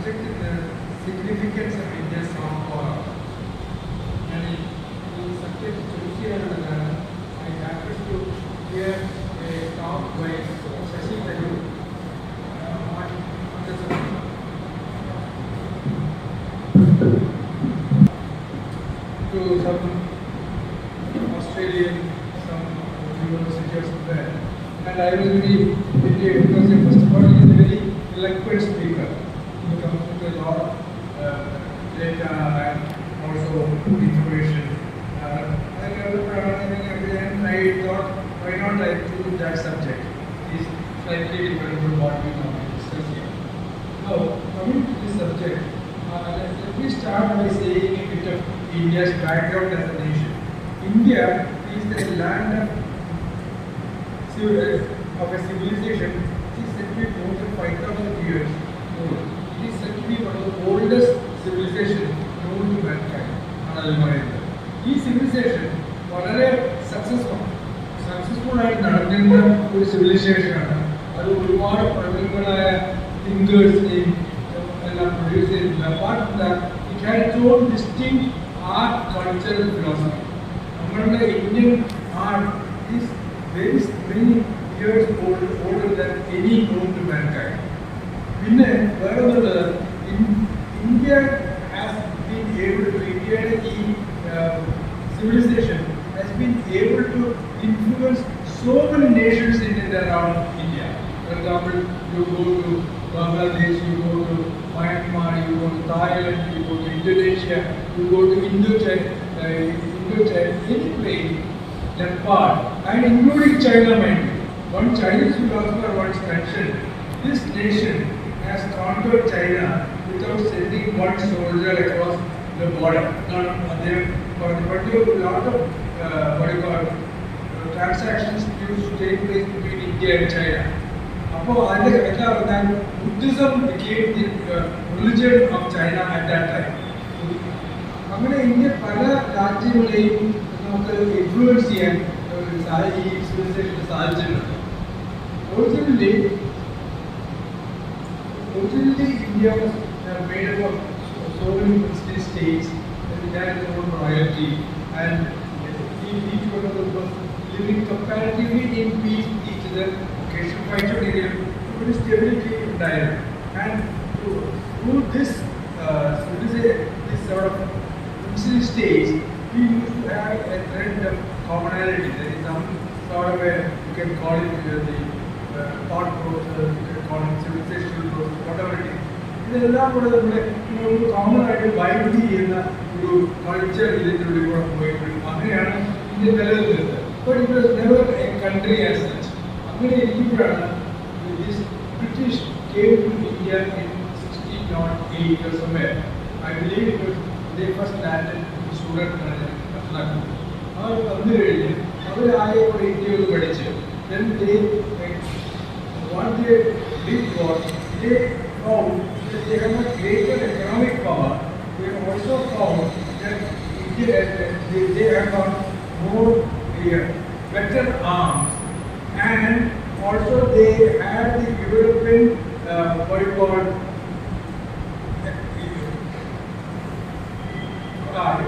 subject is the significance of India's soft power. And in subject ചോദിക്കുകയാണെന്നാണ് I happen to hear a talk by Shashi Tharoor on the subject. To some Australian, some university or somewhere. And I was very interested. First of all, he is a very eloquent speaker. He comes with a lot of data and also information. And I thought, why not I choose that subject? It's slightly different from what we normally discuss here. Now, coming to this subject, let me start by saying a bit of India's background as a nation. India is the land of a civilization which is said to be more than 5,000 years old. It is said to be one of the oldest civilizations known to mankind. This civilization വളരെ successful ആയിട്ട് നടന്നിരുന്ന ഒരു സിവിലൈസേഷനാണ്. അത് ഒരുപാട് പ്രഗത്ഭരായ തിങ്കേഴ്സിനെയും എല്ലാം produce ചെയ്തിട്ടുണ്ട്. Apart from that it had its own distinct art, culture and philosophy. നമ്മളുടെ Indian art is very many years older than any known to mankind. പിന്നെ വേറെ ഒന്നുള്ളത്, India has been able to, ഇന്ത്യയുടെ ഈ civilization has been able to influence so many nations in and around India. For example, you go to Bangladesh, you go to Myanmar, you go to Thailand, you go to Indonesia, you go to Indochina, any place, Nepal, and including China, mind you. One Chinese philosopher once mentioned, this nation has conquered China without sending one soldier across the border. But a lot of transactions used to take place between India and China. Buddhism became the religion of China at that time. India പല രാജ്യങ്ങളെയും നമുക്ക് influence ചെയ്യാൻ ഈ civilisation സാധിച്ചിട്ടുണ്ട്. Originally India was made up of so many princely states. It had its own royalty, and each one of them was living comparatively in peace with each other. Occasional fights were there, but stability and dialogue. And through this sort of princely states, we used to have a thread of commonality. There is some sort of a, you can call it the thought process, you can call it civilizational process, whatever it is. ഇതെല്ലാം കൂടെ നമ്മുടെ ഒരു common ആയിട്ട് bind ചെയ്യുന്ന ഒരു culture ഇതിൻ്റെ കൂടെ പോയിട്ടുണ്ട്. അങ്ങനെയാണ് ഇന്ത്യ നിലനിൽക്കുന്നത്. But it was never A country as such. അങ്ങനെ ഇരിക്കുമ്പോഴാണ് British came to India in 1608 or somewhere. I believe it was they first landed in Surat and Lucknow. അവർ വന്നു കഴിഞ്ഞ് അവർ ആയ ഒരു ഇന്ത്യ ഒന്ന് പഠിച്ച് then they what they did was they found that they have a greater economic power. They also found that India, they have got more better arms, and also they had the European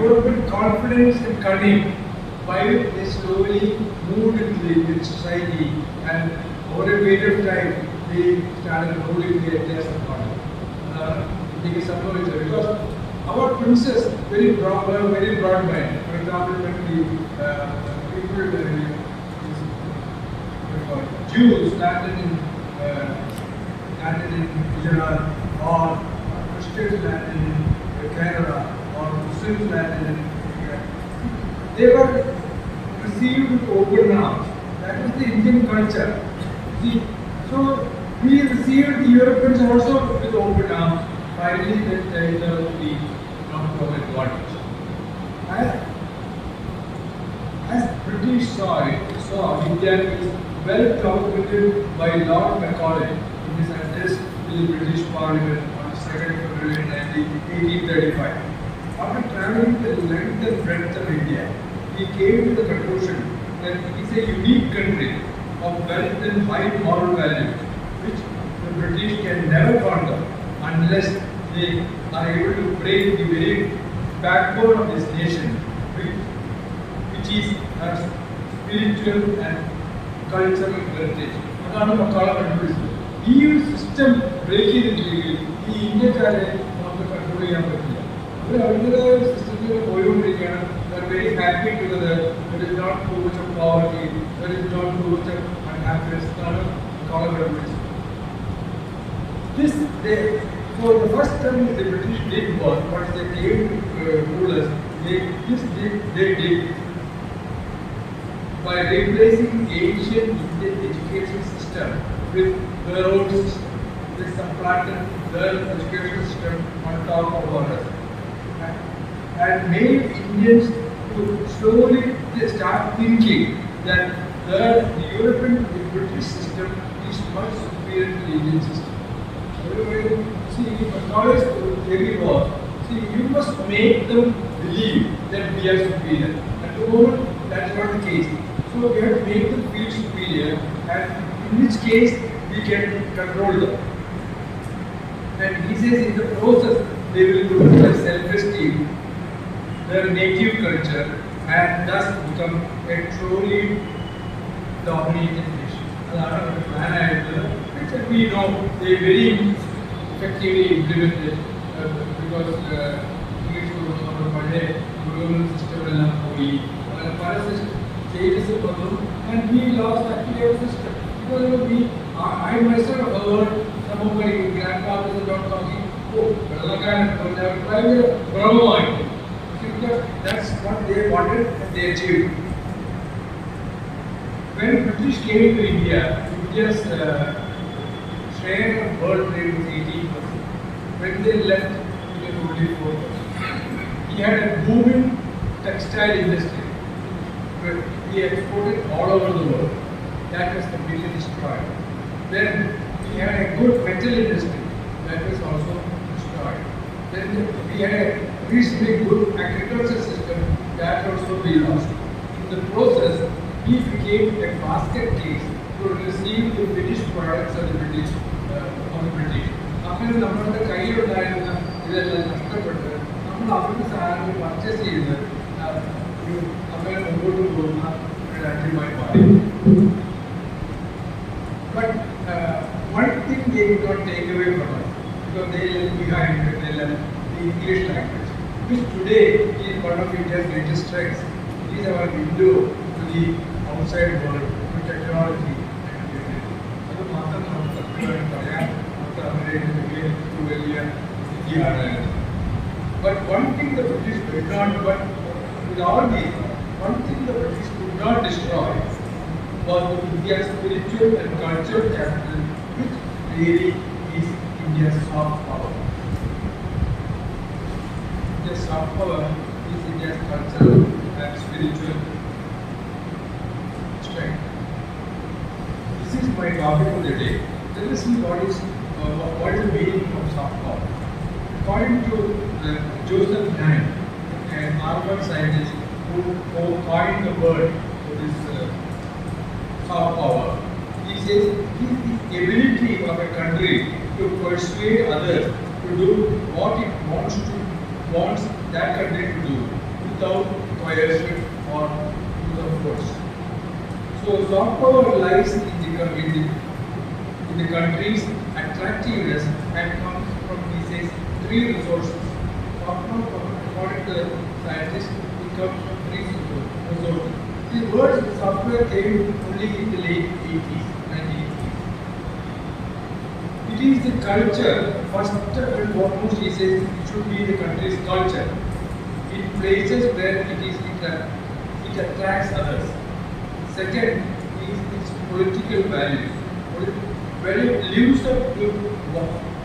European confidence and cunning, by which they slowly moved into the Indian society, and over a period of time they started ruling the entire subcontinent. Because our princes were very broad-minded. For example, when Jews landed in Gujarat, or Christians landed in Kerala, or Muslims landed in India, they were received with open arms. That was the Indian culture. See, so we received the Europeans also with open arms. Finally, that turned out to be not of advantage. As British saw India is well documented by Lord Macaulay in his address to the British Parliament on 2nd February 1835. After traveling the length and breadth of India, he came to the conclusion that it is a unique country of wealth and high moral values, which the British can never conquer unless they are able to break the very backbone of this nation, which is a spiritual and cultural heritage. അതാണ് മക്കളെ കണ്ടുപിടിച്ചത്. ഈ ഒരു system break ചെയ്തിട്ടില്ലെങ്കിൽ ഈ ഇന്ത്യക്കാരെ നമുക്ക് control ചെയ്യാൻ പറ്റില്ല. അവർ അവരുടേതായ സിസ്റ്റത്തിൽ പോയിക്കൊണ്ടിരിക്കുകയാണ്. Very happy together. There is not too much of poverty. There is not too much of unhappiness. അതാണ് മക്കളെ കണ്ടുപിടിച്ചത്. This they, for the first time the British did was what they came to rule us. They did by replacing ancient Indian education system with their own system. They supplanted their education system on top of ours and made Indians to slowly start thinking that the European, the British system is much superior to the Indian system. See, Macaulay theory was, see, you must make them believe that we are superior. At the moment, that's not the case. So we have to make them feel superior, and in which case we can control them. And he says in the process they will lose their self-esteem, their native culture, and thus become a truly dominated nation. That's the plan, which we know they very effectively implemented because English was not a global system changes and we lost actually our system. Because I myself heard some of my grandfathers are not talking, oh, because that's what they wanted and they achieved. When British came to India, India's share of world trade was 18%. When they left, it was only 4%. He had a booming textile industry. He exported all over the world. That was completely destroyed. Then we had a good metal industry. That was also destroyed. Then we had a reasonably good agriculture system. That also we lost. In the process, we became a basket case to receive the finished products of the British. അങ്ങനെ നമ്മളുടെ കയ്യിലുണ്ടായിരുന്ന ഇതെല്ലാം നഷ്ടപ്പെട്ട് നമ്മൾ അവരുടെ സാധനങ്ങൾ purchase ചെയ്ത് അങ്ങനെ മുമ്പോട്ട് പോകുന്ന ഒരു രാജ്യമായി മാറി. But one thing they did not take away from us, because they left behind, they left the English language, which today is one of India's greatest strengths. It is our window to the outside world, to technology. അത് മാത്രം നമുക്ക് സത്യമായിട്ട് പറയാൻ നമുക്ക് അവരെ വലിയ സ്ഥിതിയാണ്. But one thing the British did not, but with all these, one thing the British could not destroy was India's spiritual and cultural capital, which really is India's soft power. India's soft power is India's cultural and spiritual strength. This is my topic of the day. Let us see what is the meaning of soft power. According to Joseph Nye, an Harvard scientist who coined the word for this soft power, he says it is the ability of a country to persuade others to do what it wants that country to do without coercion or use of force. So soft power lies in the country's attractiveness and comes from, he says, three resources. Soft power, according to the scientists, it comes from three resources. The word software came only in the late 80s, 1980s. It is the culture, first and foremost, he says, it should be the country's culture. In places where it attracts others. Second is its political values. When it lives up to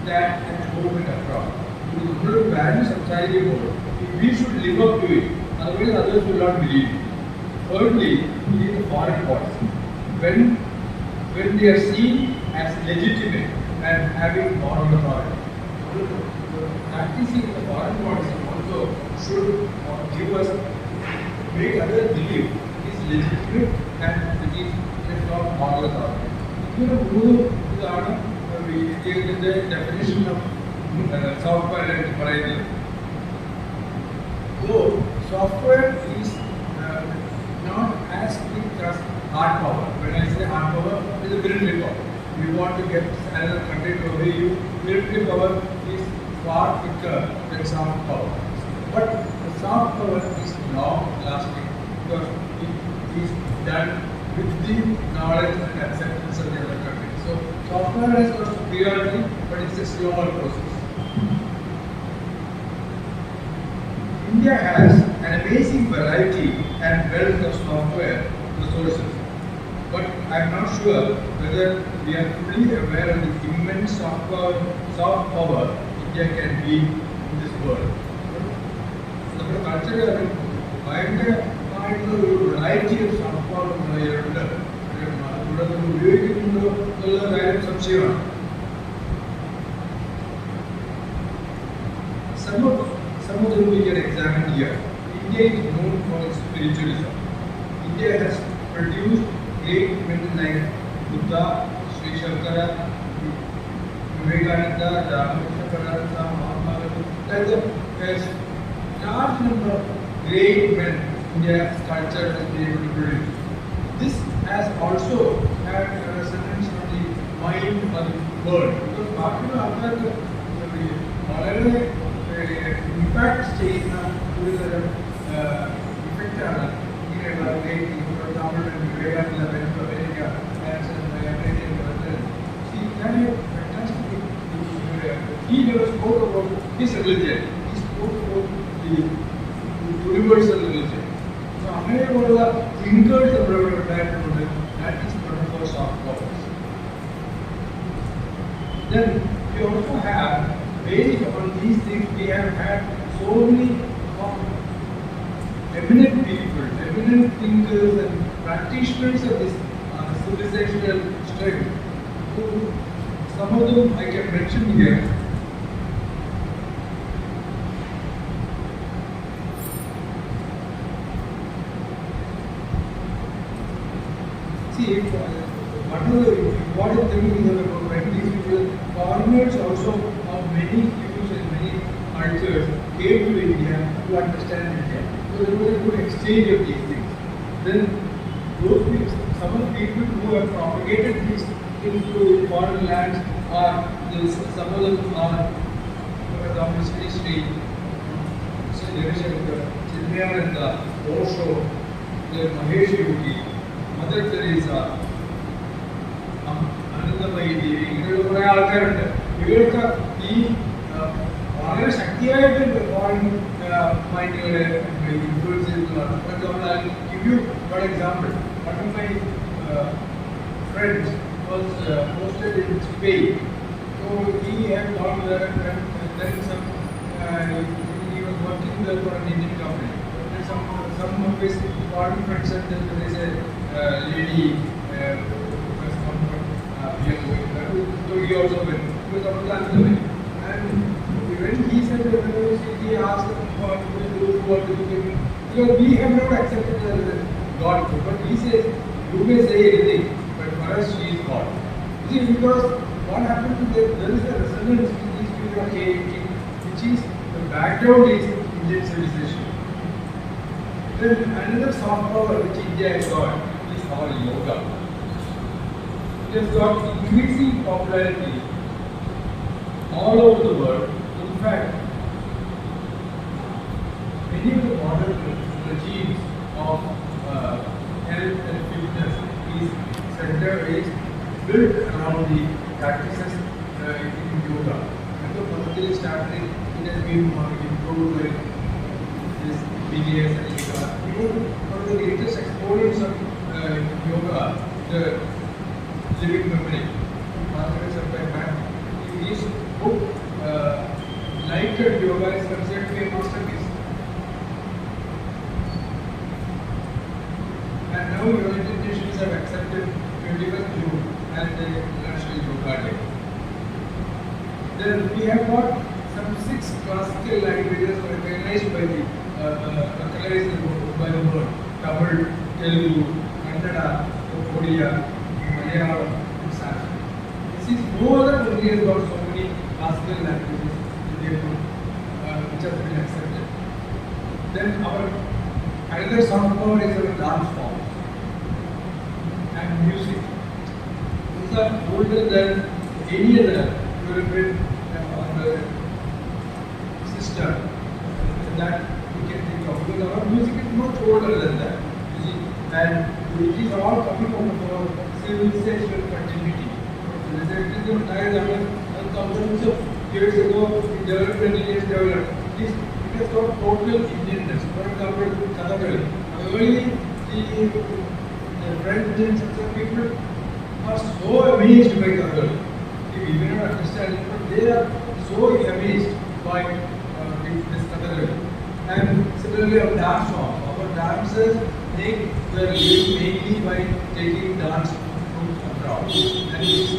that at home and abroad. The values of we should live up to it, otherwise others will not believe it. Thirdly, it is the foreign policy. When they are seen as legitimate and having moral authority. Practicing the foreign policy also should give us, make others believe it is legitimate and it is not moral authority. The definition of software and പറയുന്നത്. So software is not as quick as hard power. When I say hard power, it is a military power. We want to get another country to obey you. Military power is far quicker than soft power. But the soft power is long lasting because it is done with the knowledge and acceptance of the other country. So software has got priority, but it's a slower process. India has an amazing variety and wealth of software resources, but I am not sure whether we are fully aware of the immense soft power India can be in this world. നമ്മുടെ culture ഭയങ്കരമായിട്ടുള്ള ഒരു variety of soft power നമ്മുടെ കയ്യിലുണ്ട്. ഇവിടെ നമ്മൾ ഉപയോഗിക്കുന്നുണ്ടോ എന്നുള്ള കാര്യം സംശയമാണ്. Some of them we can examine here. India is known for its spiritualism. India has produced great men like Buddha, Sri Shankara, Vivekananda, Ramakrishna, Mahatma Gandhi. There's a large number of great men India's culture has been able to produce. This has also had a resonance on the mind of the world. Because ബാക്കിയുള്ള ആൾക്കാർക്ക് വളരെ impact ചെയ്യുന്ന ഒരു തരം ഇഫക്റ്റാണ് ഇങ്ങനെയുള്ള Tamil Vivekananda America he never spoke about his religion. He spoke about the universal religion. So അങ്ങനെയുള്ള thinkers നമ്മുടെ ഉണ്ടായിട്ടുണ്ട്. That is one of our soft powers. Then we also have, based on these things, we have had so many eminent people, eminent thinkers and practitioners of this civilizational strength. So, some of them I can mention here. See, one of the important things is about when these people, foreigners also of many peoples and many cultures came to India to understand India. So there was a good exchange of these things. Then those people, some of the people who have propagated these things to foreign lands are, some of them are, for example, Sri Chidananda, Osho, Mahesh Yogi, Mother Teresa, അനന്തമയി ദേവി, ഇങ്ങനെയുള്ള കുറേ ആൾക്കാരുണ്ട്. ഇവരൊക്കെ ഈ വളരെ ശക്തിയായിട്ട് foreign മൈൻഡുകളെ influence ചെയ്തിട്ടുള്ളതാണ്. For example, I give you one example. One of my friends was posted in Spain. So he had gone there and then some he was working there for an Indian company. And some of his foreign friends said that there is a lady so he also went. He was also answering. And when he said that he asked them what to do, because we have not accepted as God. But he says, you may say anything, but for us she is God. You see, because what happened to them, there is a resonance with these people of KAT, which is the background is Indian civilization. Then another soft power which India has got is our yoga. It has got increasing popularity all over the world. In fact, many of the modern regimes of health and fitness is built around the practices in yoga. And so, particularly starting, it has been improved by this BDS and yoga. Even one of the latest exponents of yoga, the living memory, sometime back, his book, Light and Yoga, is considered to be a masterpiece. And now United Nations have accepted 21st June as the National Yoga Day. Then we have got some 6 classical languages recognized by the world: Tamil, Telugu, Kannada, Odia, Malayalam, and Sanskrit. No other country has got so many classical languages which has been accepted. Then our another soft power is our dance form and music. These are older than any other European or system that we can think of. Because our music is much older than that. You see, and it is all coming out of our civilizational continuity. Civilization thousands of years ago, it developed and it is developed. It has got total Indianness. For example, Kathakali. Early, the French and some people are so amazed by Kathakali. We may not understand it, but they are so amazed by this Kathakali. And similarly, our dance form. Our dancers make their living mainly by taking dance from abroad. And it is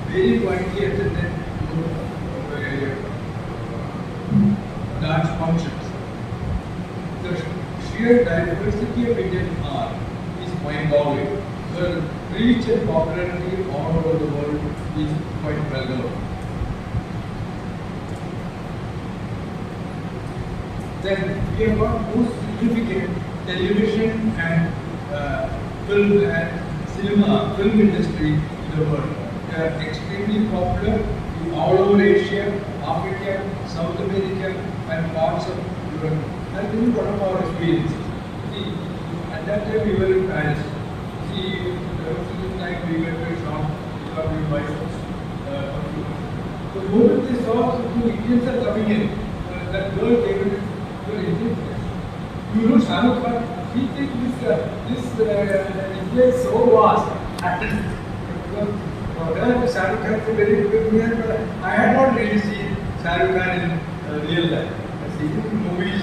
very widely attended dance functions. The sheer diversity of Indian art is mind-boggling. The reach and popularity all over the world is quite well known. Then we have got most significant television and film and film industry in the world. They are extremely popular in all over Asia, Africa, South America, and parts of Europe. And this is one of our experiences. See, at that time we were in Paris. See, there was a time we went to a shop, we buy the moment they saw two Indians are coming in, that girl came in, you are Indian. You know Shahrukh Khan, he thinks this India is so vast. Because Shahrukh Khan is a very good man, but I had not really seen Shahrukh Khan in real life. I see him in movies.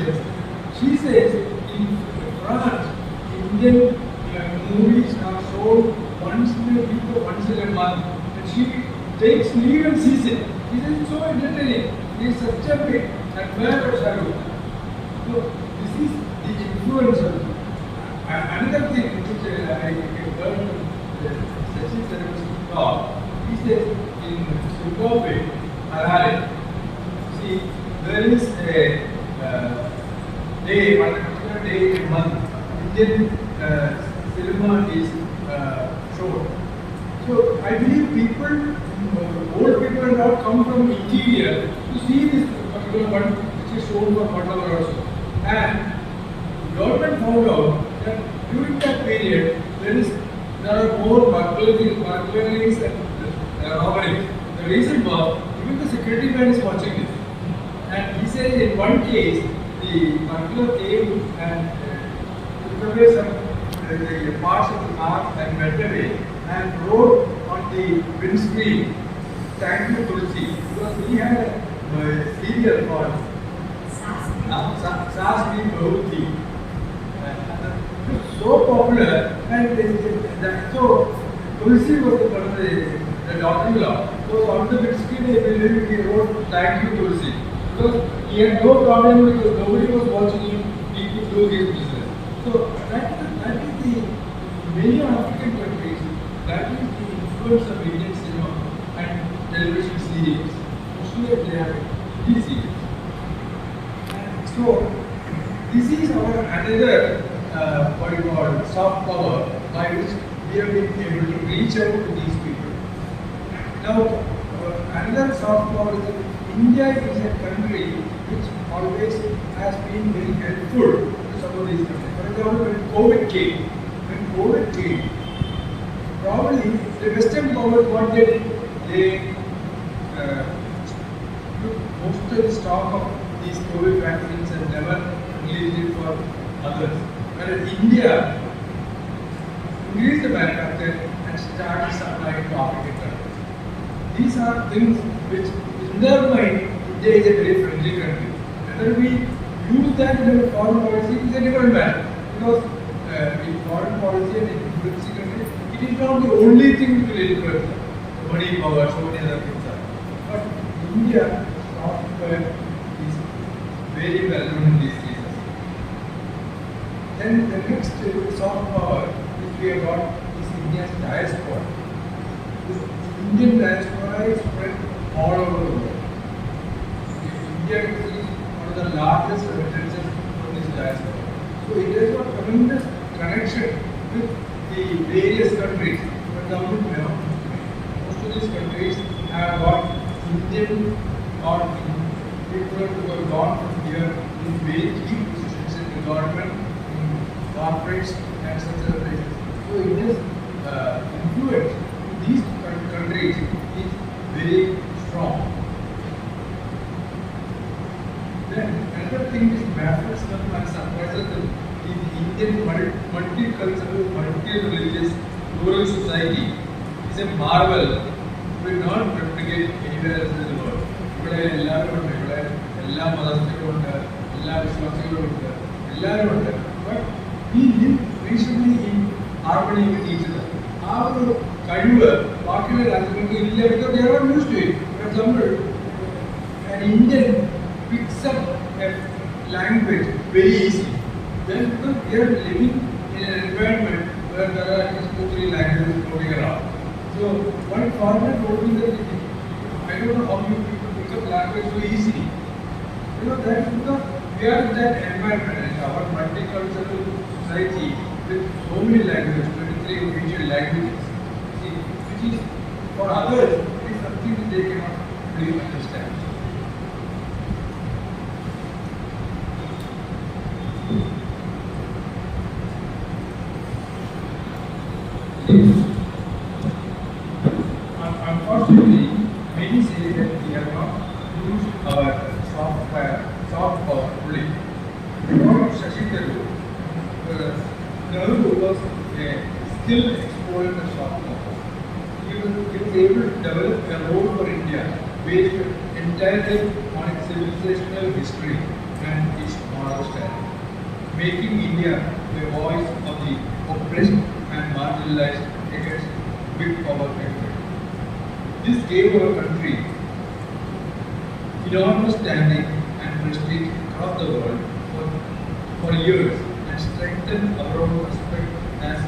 She says in France, Indian movies are shown once in a week or once in a month, and she takes leave and sees it. She says it's so entertaining. He is such a big admirer of Shahrukh Khan. So this is the influence of it. Another thing which I learned from Sachin Sarava's talk, he says in Zimbabwe, Harare, see, there is a day, one particular day in a month, Indian cinema is shown. So I believe people, old people and all come from interior to see this particular one which is shown for 1 hour or so. And the government found out that during that period there are more burglaries and robberies. The reason was even the security man is watching this. And he said in one case the burglar came and took away some the parts of the car and went away and wrote on the windscreen, "Thank you, Tulsi," because we had a serial called Saas Bhi Bahut Thi. It was so popular, and so Tulsi was the daughter-in-law. So on the windscreen he wrote, "Thank you, Tulsi," because he had no problem because nobody was watching him. He could do his business. So that is the many African countries. That is the influence of Indian cinema and television series. Mostly they are TV series. And so this is our another what you call soft power by which we have been able to reach out to these people. Now another soft power is that India is a country which always has been very helpful to some of these countries. For example, when COVID came, probably the Western powers what they did, they took most of the stock of these COVID vaccines and never released it for others. Whereas India increased the manufacture and started supplying to African countries. These are things which, in their mind, India is a very friendly country. Whether we use that in our foreign policy is a different matter. Because in foreign policy and in influencing countries, it is not the only thing which will influence them. Money, power, so many other things are. But India, software is very well known in these cases. Then the next soft power which we have got is India's diaspora. This Indian diaspora is spread all over the world. India is one of the largest remittances from this diaspora. So it has got tremendous connection with the various countries. For example, most of these countries have got Indian or people who have gone from here in very key positions in the government, in corporates, and such other places. So it is influence in these countries is very strong. Then another thing is baffles them and surprises them. In Indian multicultural, multi-religious, plural society is a marvel. We will not replicate anywhere else in the world. ഇവിടെ എല്ലാവരും ഉണ്ട്, ഇവിടെ എല്ലാ മതസ്ഥരും ഉണ്ട്, എല്ലാ വിശ്വാസികളും ഉണ്ട്, എല്ലാവരും ഉണ്ട്. But we live reasonably in harmony with each other. ആ ഒരു കഴിവ് ബാക്കിയുള്ള രാജ്യങ്ങൾക്ക് ഇല്ല, because they are not used to it. For example, an Indian picks up a language very easily. Then because they are living in an environment where there are at least 2-3 languages floating around. So one foreigner told me that I don't know how you people pick up language so easily. That is because we are in that environment, and our multicultural society with so many languages, 23 official languages, see, which is for others, it is something that they cannot really understand. Unfortunately, many say that we have not used our soft power fully. Before Shashi Tharoor, Nehru was a skilled explorer in soft power. He was able to develop a role for India based entirely on its civilizational history and its moral stand, making India the voice of the oppressed and marginalized against big power effort. This gave our country enormous standing and prestige across the world for years and strengthened our own respect as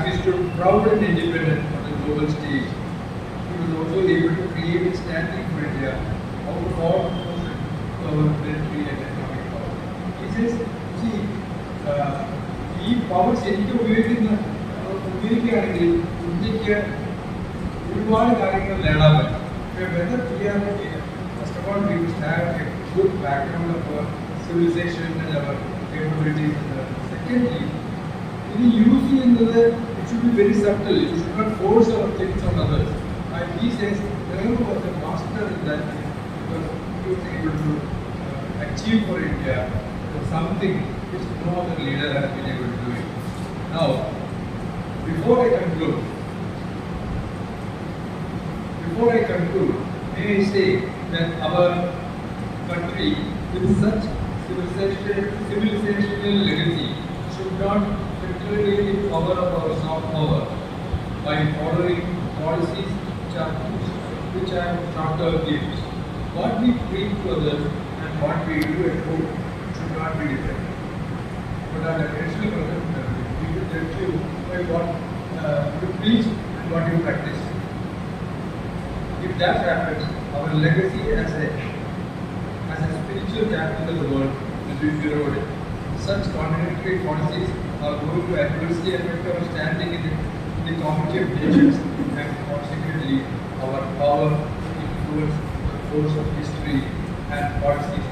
we stood proud and independent on the global stage. He was also able to create a standing for India out of all our military and economic power. He says, see, ഈ power ശരിക്കും ഉപയോഗിക്കുകയാണെങ്കിൽ ഇന്ത്യക്ക് ഒരുപാട് കാര്യങ്ങൾ നേടാൻ പറ്റും. Whether we are first of all we must have a good background of our civilization and our capabilities. Secondly, in using it should be very subtle. You should not force our things on others. And he says Nehru was a master in that because he was able to achieve for India something which no other leader has been able to do it. Now, before I conclude, may I say that our country with such civilizational legacy should not deteriorate the power of our soft power by following policies which are short-term gains. What we preach to others and what we do at home should not be different. But our national government, we will judge you by what you preach and what you practice. If that happens, our legacy as a spiritual capital of the world will be eroded. Such contradictory policies are going to adversely affect our standing in the community of nations and consequently our power to influence the course of history and policies